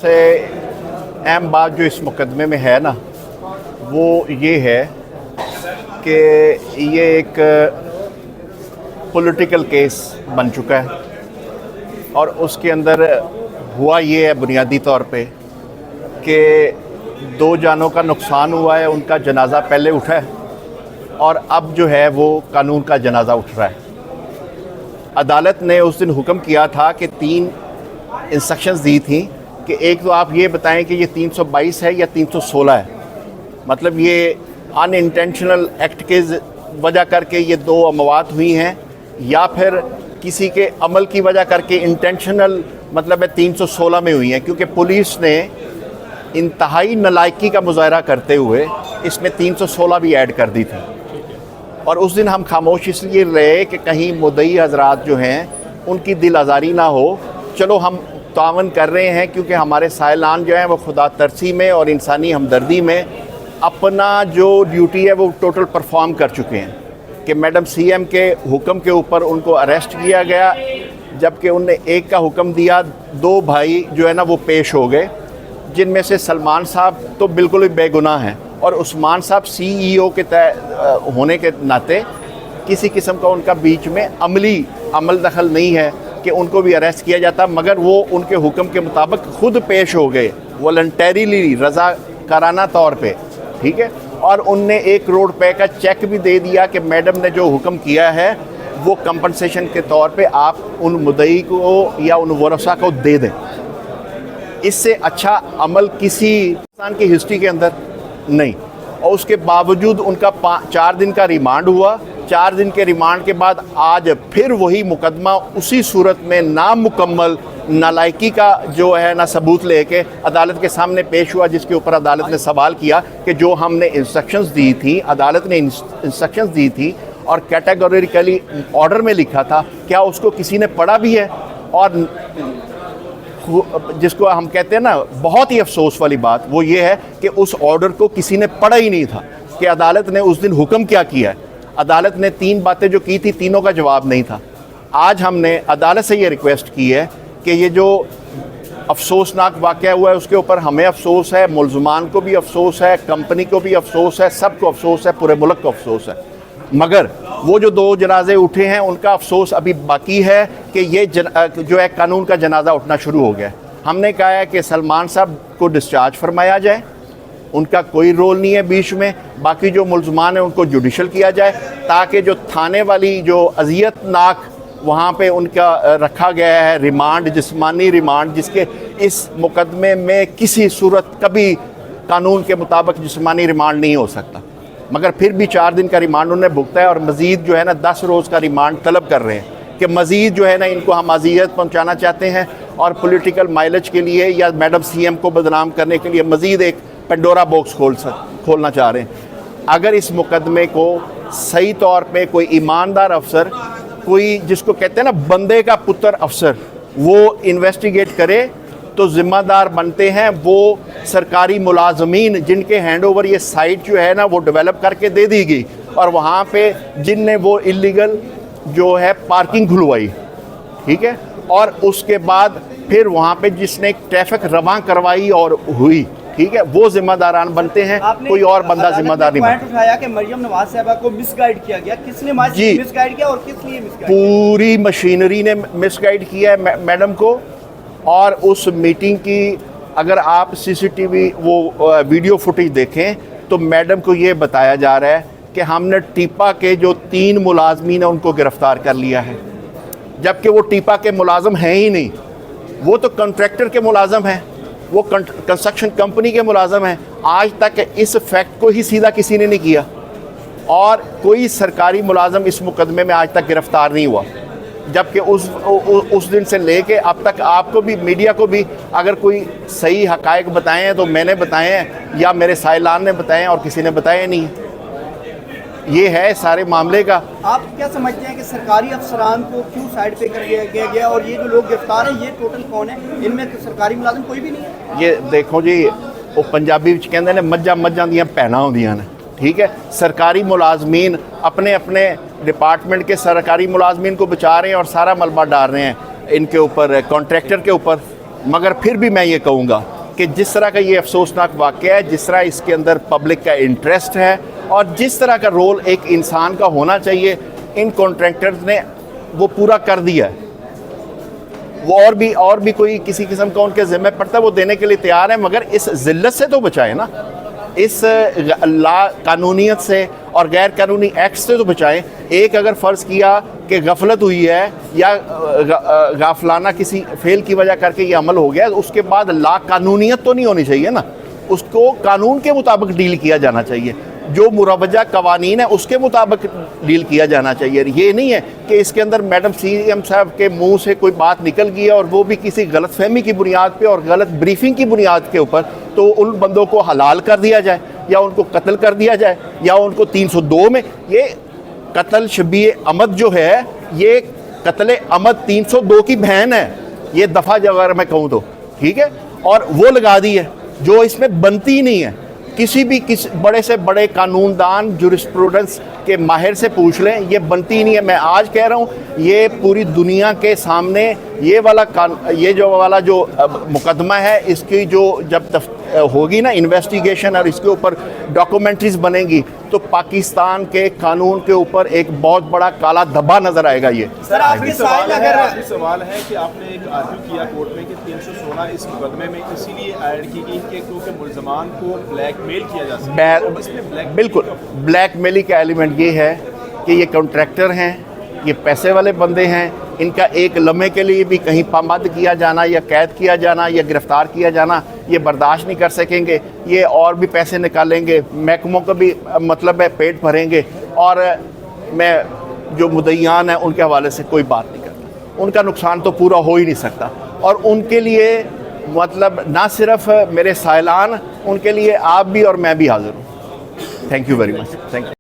سے اہم بات جو اس مقدمے میں ہے نا وہ یہ ہے کہ یہ ایک پولیٹیکل کیس بن چکا ہے اور اس کے اندر ہوا یہ ہے بنیادی طور پہ کہ 2 جانوں کا نقصان ہوا ہے، ان کا جنازہ پہلے اٹھا ہے اور اب جو ہے وہ قانون کا جنازہ اٹھ رہا ہے۔ عدالت نے اس دن حکم کیا تھا کہ 3 انسٹرکشنز دی تھیں کہ ایک تو آپ یہ بتائیں کہ یہ 322 ہے یا 316 ہے، مطلب یہ ان انٹینشنل ایکٹ کے وجہ کر کے یہ 2 اموات ہوئی ہیں یا پھر کسی کے عمل کی وجہ کر کے انٹینشنل مطلب ہے 316 میں ہوئی ہیں، کیونکہ پولیس نے انتہائی نالائکی کا مظاہرہ کرتے ہوئے اس میں 316 بھی ایڈ کر دی تھی۔ اور اس دن ہم خاموش اس لیے رہے کہ کہیں مدعی حضرات جو ہیں ان کی دل آزاری نہ ہو، چلو ہم تعاون کر رہے ہیں کیونکہ ہمارے سائلان جو ہیں وہ خدا ترسی میں اور انسانی ہمدردی میں اپنا جو ڈیوٹی ہے وہ ٹوٹل پرفارم کر چکے ہیں کہ میڈم سی ایم کے حکم کے اوپر ان کو اریسٹ کیا گیا، جبکہ ان نے ایک کا حکم دیا، 2 بھائی جو ہے نا وہ پیش ہو گئے، جن میں سے سلمان صاحب تو بالکل ہی بے گناہ ہیں اور عثمان صاحب سی ای او کے ہونے کے ناطے کسی قسم کا ان کا بیچ میں عمل دخل نہیں ہے کہ ان کو بھی اریسٹ کیا جاتا، مگر وہ ان کے حکم کے مطابق خود پیش ہو گئے والنٹریلی، رضا کارانہ طور پہ، ٹھیک ہے، اور ان نے 1 کروڑ روپے کا چیک بھی دے دیا کہ میڈم نے جو حکم کیا ہے وہ کمپنسیشن کے طور پہ آپ ان مدعی کو یا ان ورثاء کو دے دیں۔ اس سے اچھا عمل کسی انسان کی ہسٹری کے اندر نہیں، اور اس کے باوجود ان کا 4 دن کا ریمانڈ ہوا۔ 4 دن کے ریمانڈ کے بعد آج پھر وہی مقدمہ اسی صورت میں نامکمل نالائکی کا جو ہے نا ثبوت لے کے عدالت کے سامنے پیش ہوا، جس کے اوپر عدالت نے سوال کیا کہ جو ہم نے انسٹرکشنز دی تھی، عدالت نے انسٹرکشنز دی تھی اور کیٹیگوریکلی آرڈر میں لکھا تھا، کیا اس کو کسی نے پڑھا بھی ہے؟ اور جس کو ہم کہتے ہیں نا بہت ہی افسوس والی بات وہ یہ ہے کہ اس آرڈر کو کسی نے پڑھا ہی نہیں تھا کہ عدالت نے اس دن حکم کیا کیا ہے۔ عدالت نے 3 باتیں جو کی تھی، تینوں کا جواب نہیں تھا۔ آج ہم نے عدالت سے یہ ریکویسٹ کی ہے کہ یہ جو افسوسناک واقعہ ہوا ہے اس کے اوپر ہمیں افسوس ہے، ملزمان کو بھی افسوس ہے، کمپنی کو بھی افسوس ہے، سب کو افسوس ہے، پورے ملک کو افسوس ہے، مگر وہ جو 2 جنازے اٹھے ہیں ان کا افسوس ابھی باقی ہے کہ یہ جو ہے قانون کا جنازہ اٹھنا شروع ہو گیا ہے۔ ہم نے کہا ہے کہ سلمان صاحب کو ڈسچارج فرمایا جائے، ان کا کوئی رول نہیں ہے بیچ میں، باقی جو ملزمان ہیں ان کو جوڈیشل کیا جائے تاکہ جو تھانے والی جو اذیت ناک وہاں پہ ان کا رکھا گیا ہے ریمانڈ، جسمانی ریمانڈ، جس کے اس مقدمے میں کسی صورت کبھی قانون کے مطابق جسمانی ریمانڈ نہیں ہو سکتا، مگر پھر بھی 4 دن کا ریمانڈ انہوں نے بھگتا ہے اور مزید جو ہے نا 10 روز کا ریمانڈ طلب کر رہے ہیں کہ مزید جو ہے نا ان کو ہم اذیت پہنچانا چاہتے ہیں اور پولیٹیکل مائلیج کے لیے یا میڈم سی ایم کو بدنام کرنے کے لیے مزید ایک پنڈورا باکس کھولنا چاہ رہے ہیں۔ اگر اس مقدمے کو صحیح طور پہ کوئی ایماندار افسر، کوئی جس کو کہتے ہیں نا بندے کا پتر افسر، وہ انویسٹیگیٹ کرے تو ذمہ دار بنتے ہیں وہ سرکاری ملازمین جن کے ہینڈ اوور یہ سائٹ جو ہے نا وہ ڈیولپ کر کے دے دی گئی اور وہاں پہ جن نے وہ اللیگل جو ہے پارکنگ کھلوائی، ٹھیک ہے، اور اس کے بعد پھر وہاں پہ جس نے ٹریفک رواں کروائی اور ہوئی، ٹھیک ہے، وہ ذمہ داران بنتے ہیں، کوئی اور بندہ ذمہ دار نہیں بنتا۔ اٹھایا کہ مریم نواز صاحبہ کو مس گائیڈ کیا گیا، کس نے مس گائیڈ کیا اور کس لیے مس گائیڈ؟ پوری مشینری نے مس گائیڈ کیا ہے میڈم کو، اور اس میٹنگ کی اگر آپ سی سی ٹی وی وہ ویڈیو فوٹیج دیکھیں تو میڈم کو یہ بتایا جا رہا ہے کہ ہم نے ٹیپا کے جو 3 ملازمین ہیں ان کو گرفتار کر لیا ہے، جبکہ وہ ٹیپا کے ملازم ہیں ہی نہیں، وہ تو کنٹریکٹر کے ملازم ہیں، وہ کنسٹرکشن کمپنی کے ملازم ہیں۔ آج تک اس فیکٹ کو ہی سیدھا کسی نے نہیں کیا اور کوئی سرکاری ملازم اس مقدمے میں آج تک گرفتار نہیں ہوا، جبکہ اس دن سے لے کے اب تک آپ کو بھی، میڈیا کو بھی اگر کوئی صحیح حقائق بتائے ہیں تو میں نے بتائے ہیں یا میرے سائلان نے بتائے ہیں اور کسی نے بتائے نہیں۔ یہ ہے سارے معاملے کا۔ آپ کیا سمجھتے ہیں کہ سرکاری افسران کو کیوں سائڈ پہ کر دیا گیا اور یہ جو لوگ گرفتار ہیں یہ ٹوٹل کون ہے؟ ان میں سرکاری ملازم کوئی بھی نہیں ہے؟ یہ دیکھو جی، وہ پنجابی کہتے ہیں مجھاں دیاں بھیناں ہوندیاں نے، ٹھیک ہے، سرکاری ملازمین اپنے ڈپارٹمنٹ کے سرکاری ملازمین کو بچا رہے ہیں اور سارا ملبہ ڈال رہے ہیں ان کے اوپر، کانٹریکٹر کے اوپر، مگر پھر بھی میں یہ کہوں گا کہ جس طرح کا یہ افسوسناک واقعہ ہے, جس طرح اس کے اندر پبلک کا انٹرسٹ ہے اور جس طرح کا رول ایک انسان کا ہونا چاہیے, ان کانٹریکٹرز نے وہ پورا کر دیا ہے. وہ اور بھی کوئی کسی قسم کا ان کے ذمہ پڑتا ہے وہ دینے کے لیے تیار ہیں, مگر اس ذلت سے تو بچائیں نا, اس لا قانونیت سے اور غیر قانونی ایکٹ سے تو بچائیں. ایک اگر فرض کیا کہ غفلت ہوئی ہے یا غافلانہ کسی فیل کی وجہ کر کے یہ عمل ہو گیا, اس کے بعد لا قانونیت تو نہیں ہونی چاہیے نا, اس کو قانون کے مطابق ڈیل کیا جانا چاہیے, جو مروجہ قوانین ہیں اس کے مطابق ڈیل کیا جانا چاہیے. یہ نہیں ہے کہ اس کے اندر میڈم سی ایم صاحب کے منہ سے کوئی بات نکل گئی ہے اور وہ بھی کسی غلط فہمی کی بنیاد پہ اور غلط بریفنگ کی بنیاد کے اوپر, تو ان بندوں کو حلال کر دیا جائے یا ان کو قتل کر دیا جائے یا ان کو 302 میں. یہ قتل شبیہ عمد جو ہے, یہ قتل عمد 302 کی بہن ہے, یہ دفعہ اگر میں کہوں تو ٹھیک ہے, اور وہ لگا دی ہے جو اس میں بنتی نہیں ہے. کسی بھی بڑے سے بڑے قانون دان جورسپروڈنس کے ماہر سے پوچھ لیں, یہ بنتی نہیں ہے. میں آج کہہ رہا ہوں یہ پوری دنیا کے سامنے یہ والا جو مقدمہ ہے, اس کی جو جب ہوگی نا انویسٹیگیشن اور اس کے اوپر ڈاکومنٹریز بنے گی, تو پاکستان کے قانون کے اوپر ایک بہت بڑا کالا دھبا نظر آئے گا. یہ سر آپ کے سوال سوال ہے کہ آپ نے ایک آرگو کیا کورٹ میں کہ 316 اس مقدمے میں اسی لیے ایڈ کی گئی کہ کیونکہ ملزمان کو بلیک میل کیا جا سکے. بالکل بلیک میلی کا ایلیمنٹ یہ ہے کہ یہ کانٹریکٹر ہیں, یہ پیسے والے بندے ہیں, ان کا ایک لمحے کے لیے بھی کہیں پابند کیا جانا یا قید کیا جانا یا گرفتار کیا جانا یہ برداشت نہیں کر سکیں گے. یہ اور بھی پیسے نکالیں گے, محکموں کا بھی مطلب ہے پیٹ بھریں گے, اور میں جو مدعیان ہیں ان کے حوالے سے کوئی بات نہیں کرتا. ان کا نقصان تو پورا ہو ہی نہیں سکتا, اور ان کے لیے مطلب نہ صرف میرے سائلان, ان کے لیے آپ بھی اور میں بھی حاضر ہوں. Thank you very much. Thank you.